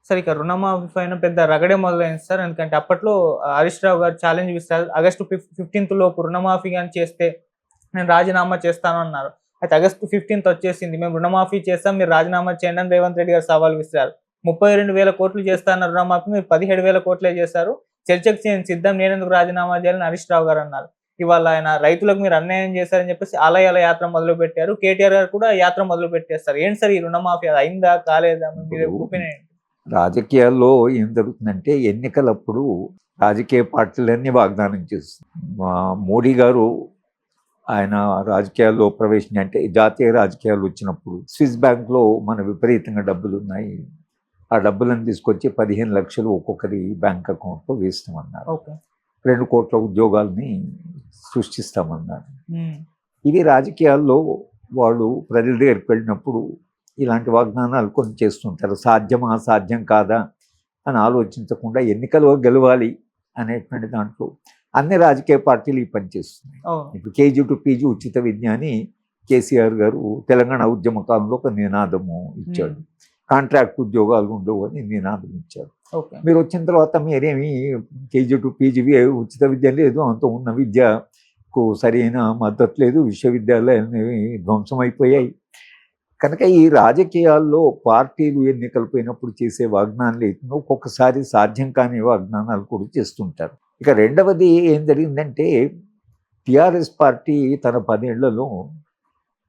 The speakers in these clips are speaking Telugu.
సార్ ఇక రుణమాఫీ పైన పెద్ద రగడే మొదలైంది సార్. ఎందుకంటే అప్పట్లో హరీష్ రావు గారు ఛాలెంజ్ విసిరారు. ఆగస్టు 15th లోపు రుణమాఫీ గాని చేస్తే నేను రాజీనామా చేస్తాను అన్నారు. అయితే ఆగస్టు 15th వచ్చేసింది. మేము రుణమాఫీ చేస్తాం, మీరు రాజీనామా చేయండి అని రేవంత్ రెడ్డి గారు సవాల్ విసిరారు. 32,000 కోట్లు చేస్తా అన్న రుణమాఫీ మీరు 17,000 కోట్లే చేశారు. చర్చకు నేను సిద్ధం, నేనెందుకు రాజీనామా చేయాలని హరీష్ రావు గారు అన్నారు. ఇవాళ ఆయన రైతులకు మీరు అన్యాయం చేశారని చెప్పేసి ఆలయాల యాత్ర మొదలు పెట్టారు. కేటీఆర్ గారు కూడా యాత్ర మొదలు పెట్టేస్తారు. ఏంటి సార్ ఈ రుణమాఫీ, అది అయిందా కాలేదా? మీరు ఒపీనియన్ ఏంటి? రాజకీయాల్లో ఏం జరుగుతుందంటే ఎన్నికలప్పుడు రాజకీయ పార్టీలన్నీ వాగ్దానం చేస్తుంది. మోడీ గారు ఆయన రాజకీయాల్లో ప్రవేశం అంటే జాతీయ రాజకీయాలు వచ్చినప్పుడు స్విస్ బ్యాంక్లో మన విపరీతంగా డబ్బులు ఉన్నాయి, ఆ డబ్బులను తీసుకొచ్చి 15 లక్షలు ఒక్కొక్కరి బ్యాంక్ అకౌంట్లో వేస్తామన్నారు. 2 కోట్ల ఉద్యోగాల్ని సృష్టిస్తామన్నారు. ఇవి రాజకీయాల్లో వాళ్ళు ప్రజల దగ్గరికి వెళ్ళినప్పుడు ఇలాంటి వాగ్దానాలు కొన్ని చేస్తుంటారు. సాధ్యమా సాధ్యం కాదా అని ఆలోచించకుండా ఎన్నికలు గెలవాలి అనేటువంటి దాంట్లో అన్ని రాజకీయ పార్టీలు ఈ పనిచేస్తున్నాయి. ఇప్పుడు KG to PG ఉచిత విద్య అని కేసీఆర్ గారు తెలంగాణ ఉద్యమ కాలంలో ఒక నినాదము ఇచ్చాడు. కాంట్రాక్ట్ ఉద్యోగాలు ఉండవు అని నినాదం ఇచ్చారు. మీరు వచ్చిన తర్వాత మీరేమి KG to PG ఉచిత విద్య లేదు, అంత ఉన్న విద్యకు సరైన మద్దతు లేదు, విశ్వవిద్యాలయాలు ధ్వంసం అయిపోయాయి. కనుక ఈ రాజకీయాల్లో పార్టీలు ఎన్నికలు పోయినప్పుడు చేసే వాగ్దానాలు ఒక్కొక్కసారి సాధ్యం కాని వాగ్దానాలు కూడా చేస్తుంటారు. ఇక రెండవది ఏం జరిగిందంటే టీఆర్ఎస్ పార్టీ తన 10 ఏళ్లలో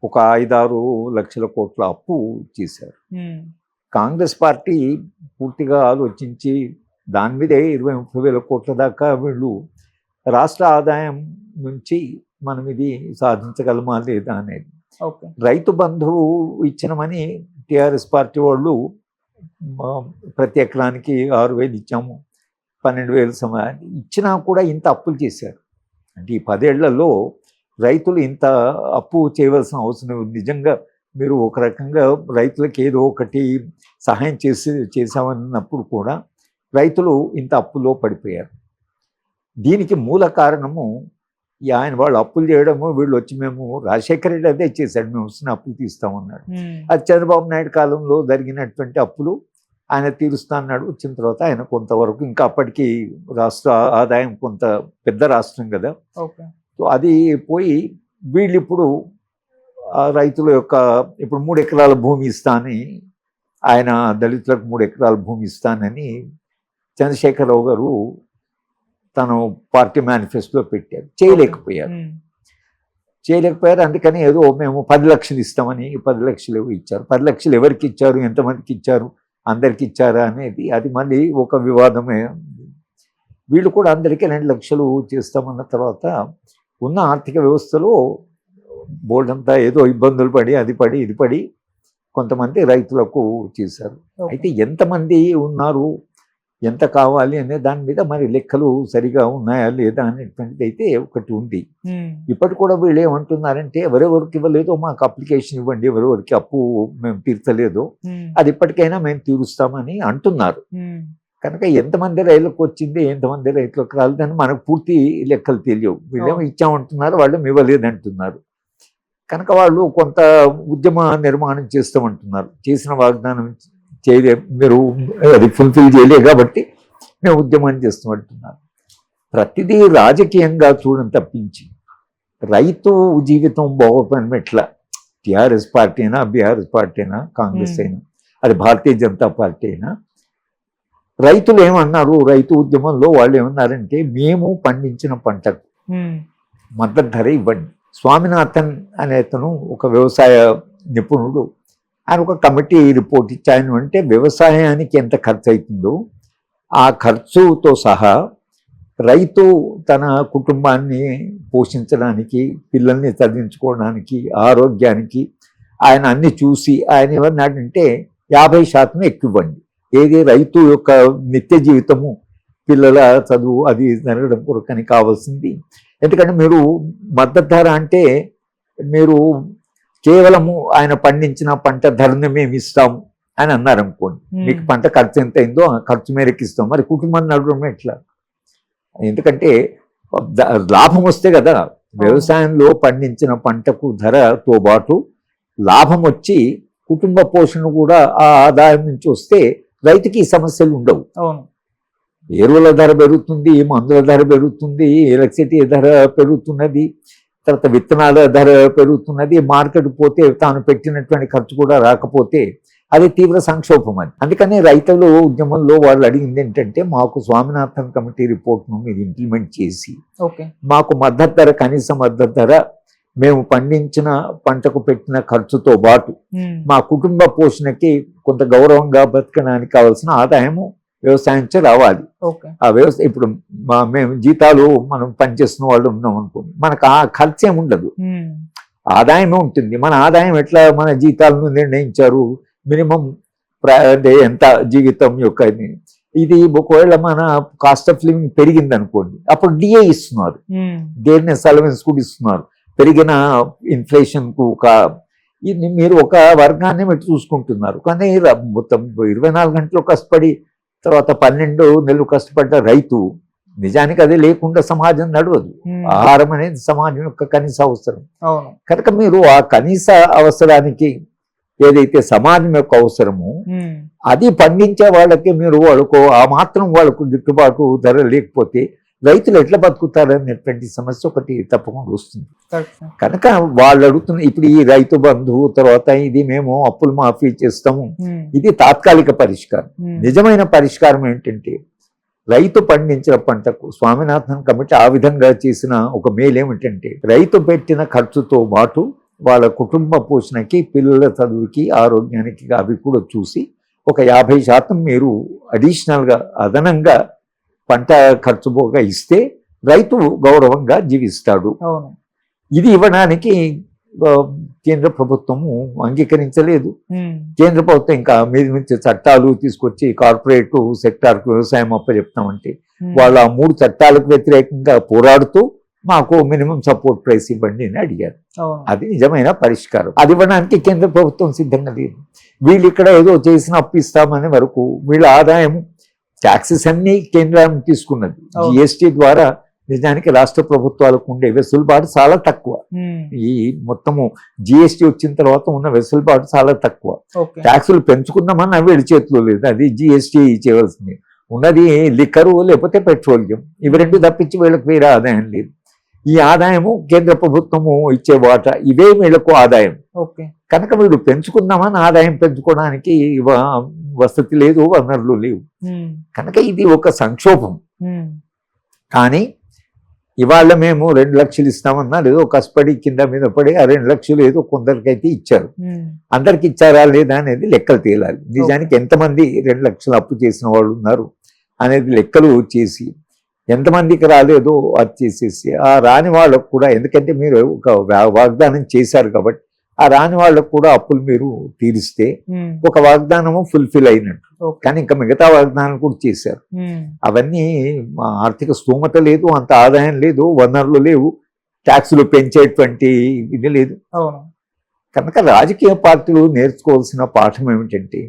ఒక 5-6 లక్షల కోట్ల అప్పు చేశారు. కాంగ్రెస్ పార్టీ పూర్తిగా ఆలోచించి దాని మీదే 20-30 వేల కోట్ల దాకా వీళ్ళు రాష్ట్ర ఆదాయం నుంచి మనం ఇది సాధించగలమా లేదా అనేది. రైతు బంధువు ఇచ్చినమని టీఆర్ఎస్ పార్టీ వాళ్ళు ప్రతి ఎకరానికి 6,000 ఇచ్చాము, 12,000 సమయాన్ని ఇచ్చినా కూడా ఇంత అప్పులు చేశారు. అంటే ఈ 10 ఏళ్లలో రైతులు ఇంత అప్పు చేయవలసిన అవసరం నిజంగా మీరు ఒక రకంగా రైతులకు ఏదో ఒకటి సహాయం చేసామన్నప్పుడు కూడా రైతులు ఇంత అప్పులో పడిపోయారు. దీనికి మూల కారణము ఆయన వాళ్ళు అప్పులు చేయడము, వీళ్ళు వచ్చి మేము రాజశేఖర రెడ్డి అదే చేశాడు, మేము వస్తున్న అప్పులు తీస్తామన్నాడు. అది చంద్రబాబు నాయుడు కాలంలో జరిగినటువంటి అప్పులు ఆయన తీరుస్తా అన్నాడు. వచ్చిన తర్వాత ఆయన కొంతవరకు ఇంకా అప్పటికి రాష్ట్ర ఆదాయం కొంత పెద్ద రాష్ట్రం కదా, సో అది పోయి వీళ్ళు ఇప్పుడు రైతుల యొక్క ఇప్పుడు 3 ఎకరాల భూమి ఇస్తానని ఆయన దళితులకు 3 ఎకరాల భూమి ఇస్తానని చంద్రశేఖరరావు గారు తను పార్టీ మేనిఫెస్టోలో పెట్టారు. చేయలేకపోయారు. అందుకని ఏదో మేము 10 లక్షలు ఇస్తామని 10 లక్షలు ఇచ్చారు. 10 లక్షలు ఎవరికి ఇచ్చారు, ఎంతమందికి ఇచ్చారు, అందరికి ఇచ్చారా అనేది అది మళ్ళీ ఒక వివాదమే. వీళ్ళు కూడా అందరికీ 2 లక్షలు చేస్తామన్న తర్వాత ఉన్న ఆర్థిక వ్యవస్థలో బోర్డు అంతా ఏదో ఇబ్బందులు పడి అది పడి ఇది పడి కొంతమంది రైతులకు చేశారు. అయితే ఎంతమంది ఉన్నారు, ఎంత కావాలి అనే దాని మీద మరి లెక్కలు సరిగా ఉన్నాయా లేదా అనేటువంటిది అయితే ఒకటి ఉంది. ఇప్పటి కూడా వీళ్ళు ఏమంటున్నారంటే ఎవరెవరికి ఇవ్వలేదో మాకు అప్లికేషన్ ఇవ్వండి, ఎవరెవరికి అప్పు మేము తీర్చలేదో అది ఇప్పటికైనా మేము తీరుస్తామని అంటున్నారు. కనుక ఎంతమంది రైతులకు వచ్చింది, ఎంతమంది రైతులకు రాలేదని మనకు పూర్తి లెక్కలు తెలియవు. వీళ్ళేమో ఇచ్చామంటున్నారు, వాళ్ళు ఇవ్వలేదు అంటున్నారు. కనుక వాళ్ళు కొంత ఉద్యమ నిర్మాణం చేస్తామంటున్నారు. చేసిన వాగ్దానం మీరు అది ఫుల్ఫిల్ చేయలే కాబట్టి మేము ఉద్యమం చేస్తామంటున్నారు. ప్రతిదీ రాజకీయంగా చూడడం తప్పించి రైతు జీవితం బాగుపడిన ఎట్లా టీఆర్ఎస్ పార్టీ అయినా, బీఆర్ఎస్ పార్టీ అయినా, కాంగ్రెస్ అయినా, అది భారతీయ జనతా పార్టీ అయినా, రైతులు ఏమన్నారు, రైతు ఉద్యమంలో వాళ్ళు ఏమన్నారంటే మేము పండించిన పంటకు మద్దతు ధర ఇవ్వండి. స్వామినాథన్ అనే అతను ఒక వ్యవసాయ నిపుణుడు, ఆయన ఒక కమిటీ రిపోర్ట్ ఇచ్చాయను అంటే వ్యవసాయానికి ఎంత ఖర్చు అవుతుందో ఆ ఖర్చుతో సహా రైతు తన కుటుంబాన్ని పోషించడానికి, పిల్లల్ని చదివించుకోవడానికి, ఆరోగ్యానికి ఆయన అన్ని చూసి ఆయన ఏమన్నాడంటే 50% ఎక్కువ ఇవ్వండి. ఏది రైతు యొక్క నిత్య జీవితము, పిల్లల చదువు అది జరగడం కొరకని కావాల్సింది. ఎందుకంటే మీరు మద్దతు ధర అంటే మీరు కేవలము ఆయన పండించిన పంట ధరను మేము ఇస్తాము అని అన్నారు అనుకోండి, మీకు పంట ఖర్చు ఎంత అయిందో ఆ ఖర్చు మేరకు ఇస్తాం. మరి కుటుంబాన్ని నడవడం ఎట్లా? ఎందుకంటే లాభం వస్తే కదా, వ్యవసాయంలో పండించిన పంటకు ధరతో పాటు లాభం వచ్చి కుటుంబ పోషణ కూడా ఆ ఆదాయం నుంచి వస్తే రైతుకి ఈ సమస్యలు ఉండవు. అవును. ఎరువుల ధర పెరుగుతుంది, మందుల ధర పెరుగుతుంది, ఎలక్ట్రిసిటీ ధర పెరుగుతున్నది, తర్వాత విత్తనాల ధర పెరుగుతున్నది, మార్కెట్ పోతే తాను పెట్టినటువంటి ఖర్చు కూడా రాకపోతే అది తీవ్ర సంక్షోభం. అది అందుకని రైతులు ఉద్యమంలో వాళ్ళు అడిగింది ఏంటంటే, మాకు స్వామినాథన్ కమిటీ రిపోర్ట్ను మీరు ఇంప్లిమెంట్ చేసి మాకు మద్దతు ధర, కనీస మద్దతు ధర, మేము పండించిన పంటకు పెట్టిన ఖర్చుతో పాటు మా కుటుంబ పోషణకి కొంత గౌరవంగా బతకడానికి కావాల్సిన ఆదాయము వ్యవసాయించే రావాలి. ఆ వ్యవసాయం ఇప్పుడు మేము జీతాలు మనం పనిచేస్తున్న వాళ్ళు ఉన్నాం అనుకోండి, మనకు ఆ ఖర్చు ఏమి ఉండదు, ఆదాయమే ఉంటుంది. మన ఆదాయం ఎట్లా మన జీతాలను నిర్ణయించారు, మినిమం ఎంత జీవితం యొక్క ఇది. ఒకవేళ మన కాస్ట్ ఆఫ్ లివింగ్ పెరిగింది అనుకోండి, అప్పుడు డిఏ ఇస్తున్నారు, దేన్ని అలవెన్స్ కూడా ఇస్తున్నారు, పెరిగిన ఇన్ఫ్లేషన్ కు ఇది మీరు ఒక వర్గాన్ని మీరు చూసుకుంటున్నారు. కానీ మొత్తం 24 గంటలు కష్టపడి తర్వాత 12 నెలలు కష్టపడ్డ రైతు నిజానికి అది లేకుండా సమాజం నడవదు. ఆహారం అనేది సమాజం యొక్క కనీస అవసరం. కనుక మీరు ఆ కనీస అవసరానికి ఏదైతే సమాజం యొక్క అవసరమో అది పండించే వాళ్ళకి మీరు వాళ్ళకు ఆ మాత్రం వాళ్ళకు గిట్టుబాటు ధర లేకపోతే రైతులు ఎట్లా బతుకుతారనేటువంటి సమస్య ఒకటి తప్పకుండా వస్తుంది. కనుక వాళ్ళు అడుగుతున్న ఇప్పుడు ఈ రైతు బంధు తర్వాత ఇది మేము అప్పులు మాఫీ చేస్తాము, ఇది తాత్కాలిక పరిష్కారం. నిజమైన పరిష్కారం ఏంటంటే రైతు పండించిన పంటకు స్వామినాథన్ కమిటీ ఆ విధంగా చేసిన ఒక మేలు ఏమిటంటే, రైతు పెట్టిన ఖర్చుతో పాటు వాళ్ళ కుటుంబ పోషణకి, పిల్లల చదువుకి, ఆరోగ్యానికి అవి కూడా చూసి ఒక 50% మీరు అడిషనల్గా అదనంగా పంట ఖర్చు పోగా ఇస్తే రైతు గౌరవంగా జీవిస్తాడు. ఇది ఇవ్వడానికి కేంద్ర ప్రభుత్వము అంగీకరించలేదు. కేంద్ర ప్రభుత్వం ఇంకా మీద నుంచి చట్టాలు తీసుకొచ్చి కార్పొరేట్ సెక్టార్కు వ్యవసాయం అప్పచెప్తామంటే వాళ్ళు ఆ 3 చట్టాలకు వ్యతిరేకంగా పోరాడుతూ మాకు మినిమం సపోర్ట్ ప్రైస్ ఇవ్వండి అని అడిగారు. అది నిజమైన పరిష్కారం. అది ఇవ్వడానికి కేంద్ర ప్రభుత్వం సిద్ధంగా లేదు. వీళ్ళు ఇక్కడ ఏదో చేసిన అప్పు ఇస్తామనే వరకు వీళ్ళ ఆదాయం ట్యాక్సెస్ అన్ని కేంద్రం తీసుకున్నది. జిఎస్టీ ద్వారా నిజానికి రాష్ట్ర ప్రభుత్వాలకు ఉండే వెసులుబాటు చాలా తక్కువ. ఈ మొత్తము జిఎస్టీ వచ్చిన తర్వాత ఉన్న వెసులుబాటు చాలా తక్కువ. ట్యాక్సులు పెంచుకుందామని వీళ్ళ చేతిలో లేదు, అది జిఎస్టీ చేయవలసింది. ఉన్నది లిక్కరు లేకపోతే పెట్రోలియం, ఇవి రెండు తప్పించి వీళ్ళకి వేరే ఆదాయం లేదు. ఈ ఆదాయము కేంద్ర ప్రభుత్వము ఇచ్చే వాటా, ఇవే వీళ్ళకు ఆదాయం. కనుక వీళ్ళు పెంచుకుందామని ఆదాయం పెంచుకోవడానికి వసతి లేదు, వనరులు లేవు. కనుక ఇది ఒక సంక్షోభం. కానీ ఇవాళ మేము 2 లక్షలు ఇస్తామన్నా లేదో కష్టపడి కింద మీద పడి ఆ 2 లక్షలు ఏదో కొందరికైతే ఇచ్చారు. అందరికి ఇచ్చారా లేదా అనేది లెక్కలు తేలాలి. నిజానికి ఎంతమంది 2 లక్షలు అప్పు చేసిన వాళ్ళు ఉన్నారు అనేది లెక్కలు చేసి, ఎంతమందికి రాలేదో అది చేసేసి ఆ రాని వాళ్ళకు కూడా, ఎందుకంటే మీరు ఒక వాగ్దానం చేశారు కాబట్టి ఆ రాని వాళ్ళకు కూడా అప్పులు మీరు తీరిస్తే ఒక వాగ్దానము ఫుల్ఫిల్ అయినట్టు. కానీ ఇంకా మిగతా వాగ్దానం కూడా చేశారు. అవన్నీ ఆర్థిక స్తోమత లేదు, అంత ఆదాయం లేదు, వనరులు లేవు, ట్యాక్సులు పెంచేటువంటి ఇది లేదు. కనుక రాజకీయ పార్టీలు నేర్చుకోవాల్సిన పాఠం ఏమిటంటే,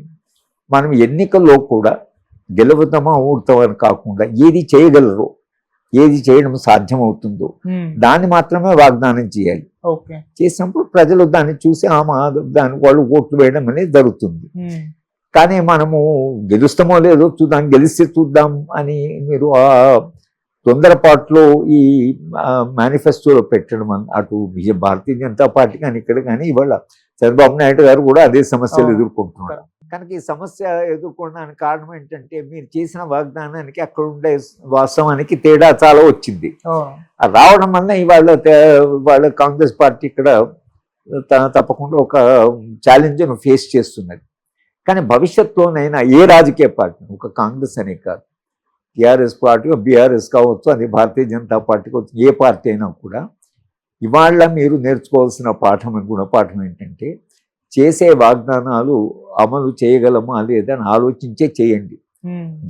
మనం ఎన్నికల్లో కూడా గెలుపుతామా ఊడతామని కాకుండా ఏది చేయగలరో, ఏది చేయడం సాధ్యమవుతుందో దాన్ని మాత్రమే వాగ్దానం చేయాలి. చేసినప్పుడు ప్రజలు దాన్ని చూసి దాని వాళ్ళు ఓట్లు వేయడం అనేది జరుగుతుంది. కానీ మనము గెలుస్తామో లేదో చూద్దాం, గెలిస్తే చూద్దాం అని మీరు ఆ తొందరపాటులో ఈ మేనిఫెస్టోలో పెట్టడం, అటు భారతీయ జనతా పార్టీ కానీ ఇక్కడ కానీ ఇవాళ చంద్రబాబు నాయుడు గారు కూడా అదే సమస్యలు ఎదుర్కొంటున్నారు. కనుక ఈ సమస్య ఎదుర్కోవడానికి కారణం ఏంటంటే, మీరు చేసిన వాగ్దానానికి అక్కడ ఉండే వాస్తవానికి తేడా చాలా వచ్చింది. రావడం వల్ల ఇవాళ కాంగ్రెస్ పార్టీ ఇక్కడ తప్పకుండా ఒక ఛాలెంజ్ను ఫేస్ చేస్తున్నది. కానీ భవిష్యత్తులోనైనా ఏ రాజకీయ పార్టీ, ఒక కాంగ్రెస్ అనే కాదు, టీఆర్ఎస్ పార్టీ, బీఆర్ఎస్ కావచ్చు, అది భారతీయ జనతా పార్టీ కావచ్చు, ఏ పార్టీ అయినా కూడా ఇవాళ మీరు నేర్చుకోవాల్సిన గుణపాఠం ఏంటంటే, చేసే వాగ్దానాలు అమలు చేయగలమా లేదని ఆలోచించే చేయండి.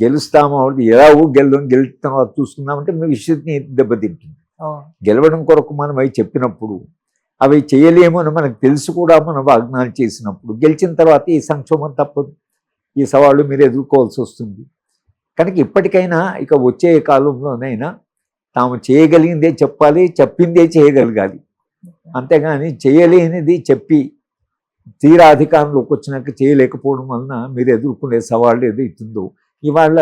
గెలుస్తామా ఎలాగో గెలుస్తాం చూసుకుందామంటే మీ విషయాన్ని దెబ్బతింటుంది. గెలవడం కొరకు మనం అవి చెప్పినప్పుడు అవి చేయలేము అని మనకు తెలుసు కూడా మనం వాగ్దానం చేసినప్పుడు గెలిచిన తర్వాత ఈ సంక్షోభం తప్పదు, ఈ సవాళ్ళు మీరు ఎదుర్కోవాల్సి వస్తుంది. కనుక ఇప్పటికైనా ఇక వచ్చే కాలంలోనైనా తాము చేయగలిగిందే చెప్పాలి, చెప్పిందే చేయగలగాలి. అంతేగాని చేయలేనిది చెప్పి తీరా అధికారంలోకి వచ్చినాక చేయలేకపోవడం వలన మీరు ఎదుర్కొనే సవాళ్ళు ఏదైతుందో ఇవాళ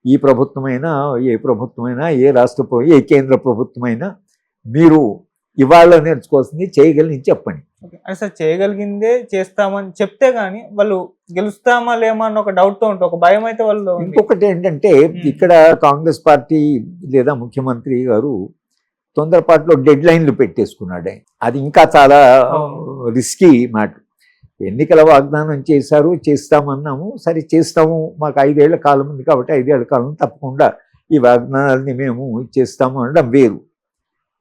ఈ ప్రభుత్వమైనా ఏ ప్రభుత్వమైనా ఏ రాష్ట్ర ఏ కేంద్ర ప్రభుత్వమైనా మీరు ఇవాళ నేర్చుకోవాల్సింది చేయగలిగి చెప్పండి. అంటే సార్ చేయగలిగిందే చేస్తామని చెప్తే గానీ వాళ్ళు గెలుస్తామా లేమా అన్న ఒక డౌట్ తో ఉంటుంది, ఒక భయం అయితే వాళ్ళు. ఇంకొకటి ఏంటంటే ఇక్కడ కాంగ్రెస్ పార్టీ లేదా ముఖ్యమంత్రి గారు తొందరపాటులో డెడ్ లైన్లు పెట్టేసుకున్నాడు. అది ఇంకా చాలా రిస్కీ మాట. ఎన్నికల వాగ్దానం చేశారు, చేస్తామన్నాము, సరే చేస్తాము, మాకు 5 ఏళ్ల కాలం ఉంది కాబట్టి 5 ఏళ్ల కాలం తప్పకుండా ఈ వాగ్దానాలని మేము చేస్తాము అనడం వేరు.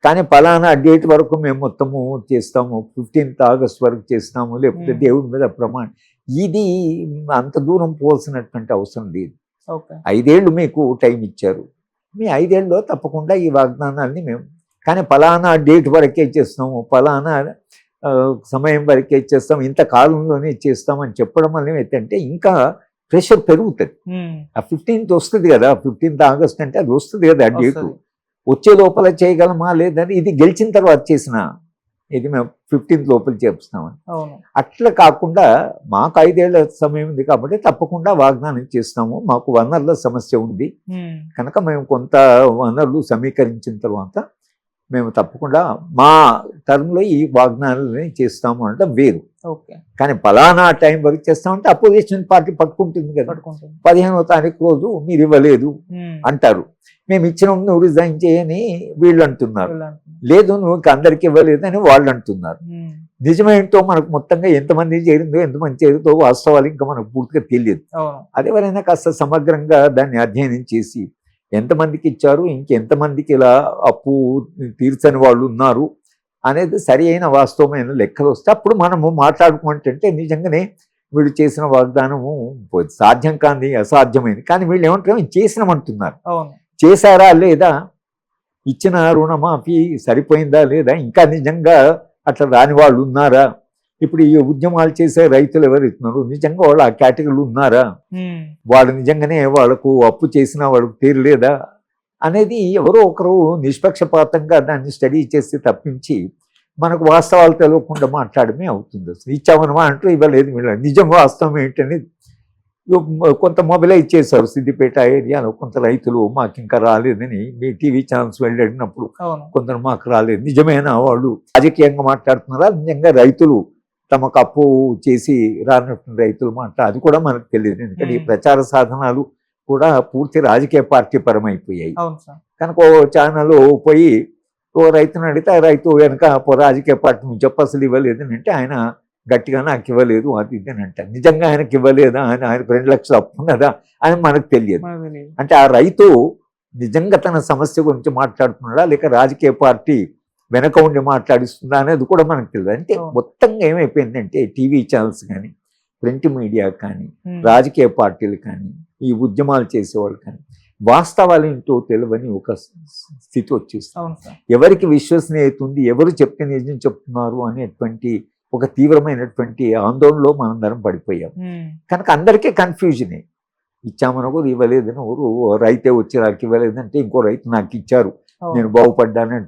కానీ పలానా డేట్ వరకు మేము మొత్తము చేస్తాము, 15th ఆగస్ట్ వరకు చేస్తాము, లేకపోతే దేవుడి మీద ప్రమాణం, ఇది అంత దూరం పోవాల్సినటువంటి అవసరం లేదు. 5 ఏళ్ళు మీకు టైం ఇచ్చారు, మీ 5 ఏళ్ళలో తప్పకుండా ఈ వాగ్దానాన్ని మేము, కానీ పలానా డేట్ వరకే చేస్తాము, పలానా సమయం వరకే చేస్తాం, ఇంత కాలంలోనే చేస్తామని చెప్పడం వల్ల ఏంటంటే ఇంకా ప్రెషర్ పెరుగుతుంది. ఆ 15th వస్తుంది కదా, 15th ఆగస్ట్ అంటే అది వస్తుంది కదా ఆ డేటు, వచ్చే లోపల చేయగలమా లేదని, ఇది గెలిచిన తర్వాత చేసిన ఇది మేము 15th లోపల చేపిస్తామని. అట్లా కాకుండా మాకు 5 ఏళ్ల సమయం ఉంది కాబట్టి తప్పకుండా వాగ్దానం చేస్తాము, మాకు వనరుల సమస్య ఉంది కనుక మేము కొంత వనరులు సమీకరించిన తర్వాత మేము తప్పకుండా మా టర్మ్లో ఈ వాగ్దానాలని చేస్తాము అంటే వేరు. కానీ పలానా టైం వరకు చేస్తామంటే అపోజిషన్ పార్టీ పట్టుకుంటుంది కదా, 15వ తారీఖు రోజు మీరు ఇవ్వలేదు అంటారు, మేము ఇచ్చిన నువ్వు రిజైన్ చేయని వీళ్ళు అంటున్నారు, లేదు నువ్వు అందరికి ఇవ్వలేదని వాళ్ళు అంటున్నారు. నిజమేంటో మనకు మొత్తంగా ఎంతమంది చేరిందో ఎంతమంది చేరుతో వాస్తవాలు ఇంకా మనకు పూర్తిగా తెలియదు. అదేవరైనా కాస్త సమగ్రంగా దాన్ని అధ్యయనం చేసి ఎంతమందికి ఇచ్చారు, ఇంకెంతమందికి ఇలా అప్పు తీర్చని వాళ్ళు ఉన్నారు అనేది సరి అయిన వాస్తవమైన లెక్కలు వస్తే అప్పుడు మనము మాట్లాడుకుంటే నిజంగానే వీళ్ళు చేసిన వాగ్దానము సాధ్యం కాని అసాధ్యమైంది, కానీ వీళ్ళు ఏమంటారు చేసినామంటున్నారు. చేశారా లేదా, ఇచ్చిన రుణమాఫీ సరిపోయిందా లేదా, ఇంకా నిజంగా అట్లా రాని వాళ్ళు ఉన్నారా, ఇప్పుడు ఈ ఉద్యమాలు చేసే రైతులు ఎవరైతున్నారు నిజంగా వాళ్ళు ఆ కేటగిరీలు ఉన్నారా, వాళ్ళు నిజంగానే వాళ్ళకు అప్పు చేసినా వాళ్ళకు తీరలేదా అనేది ఎవరో ఒకరు నిష్పక్షపాతంగా దాన్ని స్టడీ చేసి తప్పించి మనకు వాస్తవాలు తెలియకుండా మాట్లాడమే అవుతుంది. అసలు ఇచ్చామనమా అంటూ ఇవ్వలేదు, వీళ్ళ నిజం వాస్తవం ఏంటనేది కొంత మొబిలైజ్ చేశారు. సిద్దిపేట ఏరియాలో కొంత రైతులు మాకు ఇంకా రాలేదని మీ టీవీ ఛానల్స్ వెళ్ళినప్పుడు కొందరు మాకు రాలేదు, నిజమేనా వాళ్ళు రాజకీయంగా మాట్లాడుతున్నారా, నిజంగా రైతులు తమకు అప్పు చేసి రానటువంటి రైతులు మాట అది కూడా మనకు తెలియదు. ఎందుకంటే ఈ ప్రచార సాధనాలు కూడా పూర్తి రాజకీయ పార్టీ పరమైపోయాయి కనుక ఓ ఛానల్ పోయి ఓ రైతుని అడిగితే ఆ రైతు వెనక రాజకీయ పార్టీ నుంచి చెప్పు అసలు ఇవ్వలేదని అంటే ఆయన గట్టిగా నాకు ఇవ్వలేదు అది ఇది అని అంటారు. నిజంగా ఆయనకి ఇవ్వలేదా, ఆయనకు 2 లక్షలు అప్పు ఉన్నదా అని మనకు తెలియదు. అంటే ఆ రైతు నిజంగా తన సమస్య గురించి మాట్లాడుతున్నాడా లేక రాజకీయ పార్టీ వెనక ఉండి మాట్లాడిస్తుందా అనేది కూడా మనకు తెలియదు. అంటే మొత్తంగా ఏమైపోయిందంటే టీవీ ఛానల్స్ కానీ ప్రింట్ మీడియా కానీ రాజకీయ పార్టీలు కానీ ఈ ఉద్యమాలు చేసేవాళ్ళు కానీ వాస్తవాలు ఏంటో తెలియని ఒక స్థితి వచ్చేస్తుంది. ఎవరికి విశ్వసనీయత ఉంది, ఎవరు చెప్తే నిజం చెప్తున్నారు అనేటువంటి ఒక తీవ్రమైనటువంటి ఆందోళనలో మనందరం పడిపోయాం కనుక అందరికీ కన్ఫ్యూజనే. ఇచ్చామనకు ఇవ్వలేదని రైతే వచ్చి నాకు ఇవ్వలేదంటే ఇంకో రైతు నాకు ఇచ్చారు నేను బాగుపడ్డానంటూ